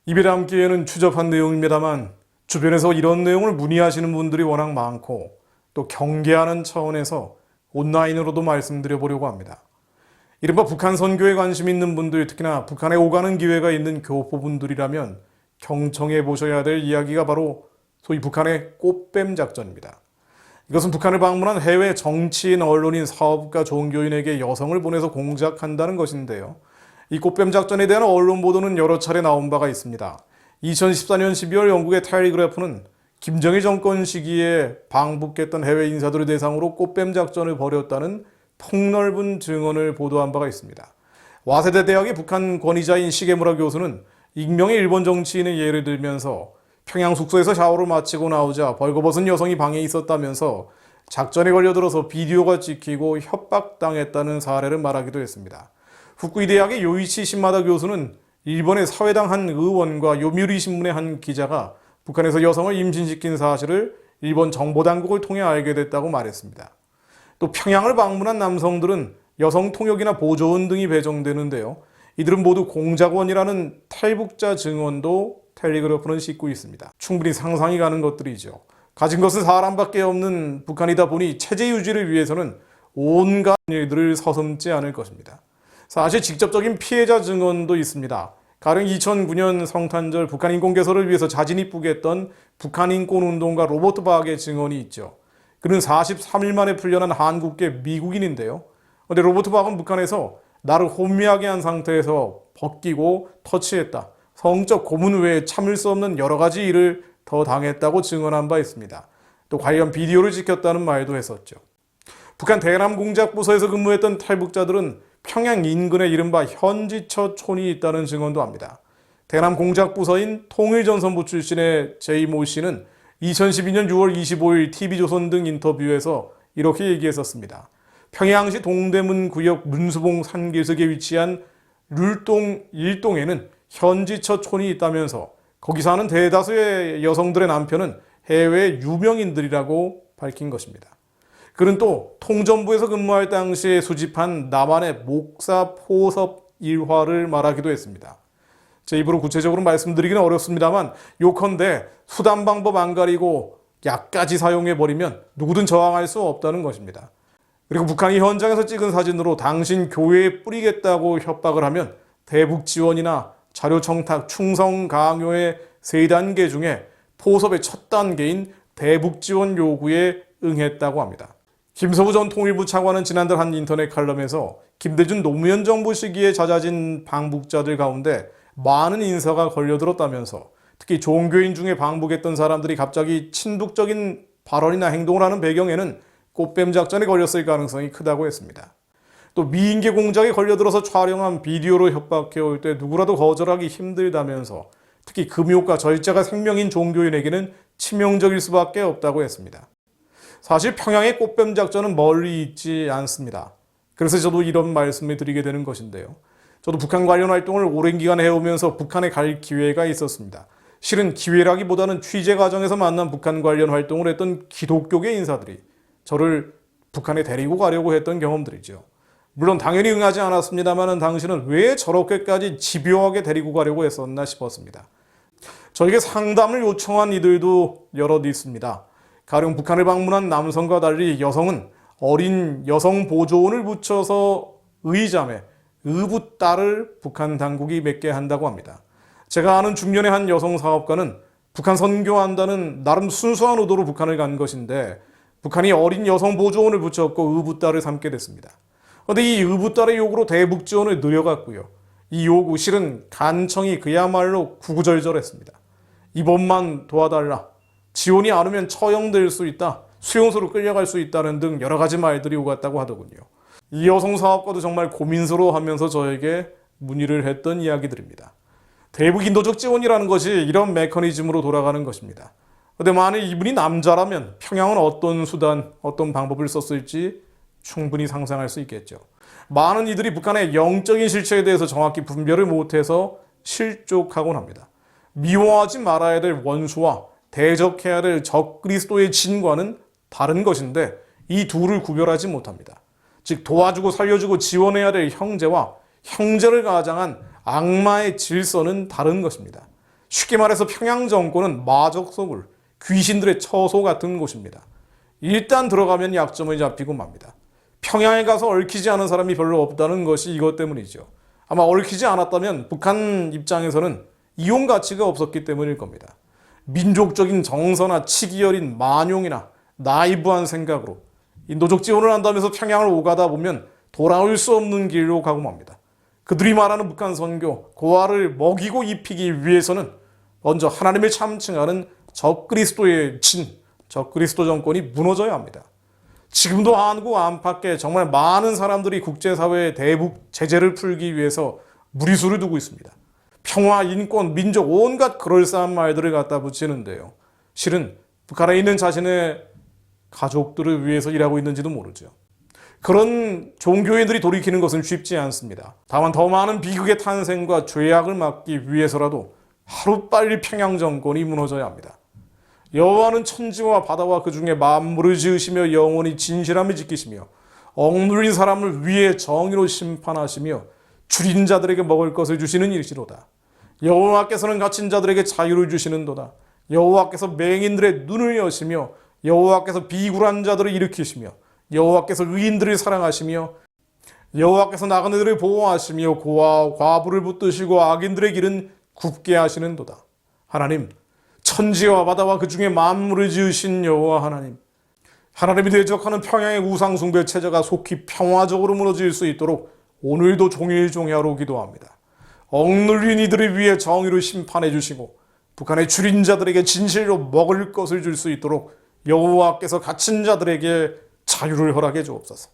이베람기에는 추접한 내용입니다만 주변에서 이런 내용을 문의하시는 분들이 워낙 많고 또 경계하는 차원에서 온라인으로도 말씀드려 보려고 합니다. 이른바 북한 선교에 관심 있는 분들, 특히나 북한에 오가는 기회가 있는 교포분들이라면 경청해 보셔야 될 이야기가 바로 소위 북한의 꽃뱀 작전입니다. 이것은 북한을 방문한 해외 정치인, 언론인, 사업가, 종교인에게 여성을 보내서 공작한다는 것인데요. 이 꽃뱀 작전에 대한 언론 보도는 여러 차례 나온 바가 있습니다. 2014년 12월 영국의 텔리그래프는 김정일 정권 시기에 방북했던 해외 인사들을 대상으로 꽃뱀 작전을 벌였다는 폭넓은 증언을 보도한 바가 있습니다. 와세대 대학의 북한 권위자인 시게무라 교수는 익명의 일본 정치인의 예를 들면서 평양 숙소에서 샤워를 마치고 나오자 벌거벗은 여성이 방에 있었다면서 작전에 걸려들어서 비디오가 찍히고 협박당했다는 사례를 말하기도 했습니다. 후쿠이 대학의 요이치 신마다 교수는 일본의 사회당 한 의원과 요미우리 신문의 한 기자가 북한에서 여성을 임신시킨 사실을 일본 정보당국을 통해 알게 됐다고 말했습니다. 또 평양을 방문한 남성들은 여성 통역이나 보조원 등이 배정되는데요. 이들은 모두 공작원이라는 탈북자 증언도 텔리그래프는 싣고 있습니다. 충분히 상상이 가는 것들이죠. 가진 것은 사람밖에 없는 북한이다 보니 체제 유지를 위해서는 온갖 일들을 서슴지 않을 것입니다. 사실 직접적인 피해자 증언도 있습니다. 가령 2009년 성탄절 북한 인권 개선을 위해서 자진이 뿌겠던 북한 인권 운동가 로버트 박의 증언이 있죠. 그는 43일 만에 풀려난 한국계 미국인인데요. 그런데 로버트 박은 북한에서 나를 혼미하게 한 상태에서 벗기고 터치했다. 성적 고문 외에 참을 수 없는 여러 가지 일을 더 당했다고 증언한 바 있습니다. 또 관련 비디오를 지켰다는 말도 했었죠. 북한 대남 공작부서에서 근무했던 탈북자들은 평양 인근에 이른바 현지처촌이 있다는 증언도 합니다. 대남 공작부서인 통일전선부 출신의 제이모 씨는 2012년 6월 25일 TV조선 등 인터뷰에서 이렇게 얘기했었습니다. 평양시 동대문 구역 문수봉 산길석에 위치한 룰동 1동에는 현지처촌이 있다면서 거기 사는 대다수의 여성들의 남편은 해외 유명인들이라고 밝힌 것입니다. 그는 또 통전부에서 근무할 당시에 수집한 남한의 목사 포섭 일화를 말하기도 했습니다. 제 입으로 구체적으로 말씀드리기는 어렵습니다만 요컨대 수단 방법 안 가리고 약까지 사용해버리면 누구든 저항할 수 없다는 것입니다. 그리고 북한이 현장에서 찍은 사진으로 당신 교회에 뿌리겠다고 협박을 하면 대북 지원이나 자료 청탁, 충성 강요의 세 단계 중에 포섭의 첫 단계인 대북 지원 요구에 응했다고 합니다. 김서부 전 통일부 차관은 지난달 한 인터넷 칼럼에서 김대중 노무현 정부 시기에 잦아진 방북자들 가운데 많은 인사가 걸려들었다면서 특히 종교인 중에 방북했던 사람들이 갑자기 친북적인 발언이나 행동을 하는 배경에는 꽃뱀 작전에 걸렸을 가능성이 크다고 했습니다. 또 미인계 공작에 걸려들어서 촬영한 비디오로 협박해올 때 누구라도 거절하기 힘들다면서 특히 금욕과 절제가 생명인 종교인에게는 치명적일 수밖에 없다고 했습니다. 사실 평양의 꽃뱀 작전은 멀리 있지 않습니다. 그래서 저도 이런 말씀을 드리게 되는 것인데요. 저도 북한 관련 활동을 오랜 기간 해오면서 북한에 갈 기회가 있었습니다. 실은 기회라기보다는 취재 과정에서 만난 북한 관련 활동을 했던 기독교계 인사들이 저를 북한에 데리고 가려고 했던 경험들이죠. 물론 당연히 응하지 않았습니다만 당신은 왜 저렇게까지 집요하게 데리고 가려고 했었나 싶었습니다. 저에게 상담을 요청한 이들도 여럿 있습니다. 가령 북한을 방문한 남성과 달리 여성은 어린 여성 보조원을 붙여서 의자매, 의붓딸을 북한 당국이 맺게 한다고 합니다. 제가 아는 중년의 한 여성 사업가는 북한 선교한다는 나름 순수한 의도로 북한을 간 것인데 북한이 어린 여성 보조원을 붙였고 의붓딸을 삼게 됐습니다. 그런데 이 의붓딸의 요구로 대북 지원을 늘려갔고요. 이 요구 실은 간청이 그야말로 구구절절했습니다. 이번만 도와달라. 지원이 안 오면 처형될 수 있다. 수용소로 끌려갈 수 있다는 등 여러 가지 말들이 오갔다고 하더군요. 이 여성 사업가도 정말 고민스러워하면서 저에게 문의를 했던 이야기들입니다. 대북 인도적 지원이라는 것이 이런 메커니즘으로 돌아가는 것입니다. 그런데 만약 이분이 남자라면 평양은 어떤 수단, 어떤 방법을 썼을지 충분히 상상할 수 있겠죠. 많은 이들이 북한의 영적인 실체에 대해서 정확히 분별을 못해서 실족하곤 합니다. 미워하지 말아야 될 원수와 대적해야 될 적그리스도의 진과는 다른 것인데 이 둘을 구별하지 못합니다. 즉 도와주고 살려주고 지원해야 될 형제와 형제를 가장한 악마의 질서는 다른 것입니다. 쉽게 말해서 평양 정권은 마적소굴, 귀신들의 처소 같은 곳입니다. 일단 들어가면 약점을 잡히고 맙니다. 평양에 가서 얽히지 않은 사람이 별로 없다는 것이 이것 때문이죠. 아마 얽히지 않았다면 북한 입장에서는 이용 가치가 없었기 때문일 겁니다. 민족적인 정서나 치기 어린 만용이나 나이브한 생각으로 인도적 지원을 한다면서 평양을 오가다 보면 돌아올 수 없는 길로 가고 맙니다. 그들이 말하는 북한 선교, 고아를 먹이고 입히기 위해서는 먼저 하나님을 참칭하는 적그리스도의 적그리스도 정권이 무너져야 합니다. 지금도 한국 안팎에 정말 많은 사람들이 국제사회의 대북 제재를 풀기 위해서 무리수를 두고 있습니다. 평화, 인권, 민족 온갖 그럴싸한 말들을 갖다 붙이는데요. 실은 북한에 있는 자신의 가족들을 위해서 일하고 있는지도 모르죠. 그런 종교인들이 돌이키는 것은 쉽지 않습니다. 다만 더 많은 비극의 탄생과 죄악을 막기 위해서라도 하루빨리 평양 정권이 무너져야 합니다. 여호와는 천지와 바다와 그 중에 만물을 지으시며 영원히 진실함을 지키시며 억눌린 사람을 위해 정의로 심판하시며 줄인 자들에게 먹을 것을 주시는 일시로다. 여호와께서는 갇힌 자들에게 자유를 주시는도다. 여호와께서 맹인들의 눈을 여시며 여호와께서 비굴한 자들을 일으키시며 여호와께서 의인들을 사랑하시며 여호와께서 나그네들을 보호하시며 고아와 과부를 붙드시고 악인들의 길은 굽게 하시는도다. 하나님, 천지와 바다와 그 중에 만물을 지으신 여호와 하나님, 하나님이 대적하는 평양의 우상숭배 체제가 속히 평화적으로 무너질 수 있도록 오늘도 종일종야로 기도합니다. 억눌린 이들을 위해 정의로 심판해 주시고 북한의 줄인 자들에게 진실로 먹을 것을 줄 수 있도록 여호와께서 갇힌 자들에게 자유를 허락해 주옵소서.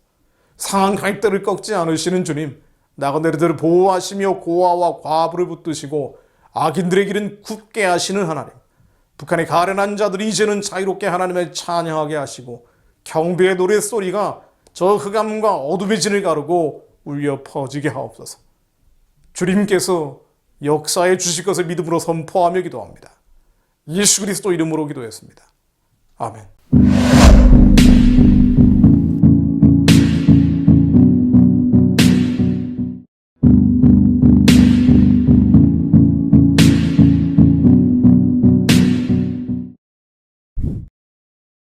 상한 갈대를 꺾지 않으시는 주님, 나그네들을 보호하시며 고아와 과부를 붙드시고 악인들의 길은 굽게 하시는 하나님, 북한의 가련한 자들이 이제는 자유롭게 하나님을 찬양하게 하시고 경배의 노랫소리가 저 흑암과 어둠의 진을 가르고 울려 퍼지게 하옵소서. 주님께서 역사해 주실 것을 믿음으로 선포하며 기도합니다. 예수 그리스도 이름으로 기도했습니다. 아멘.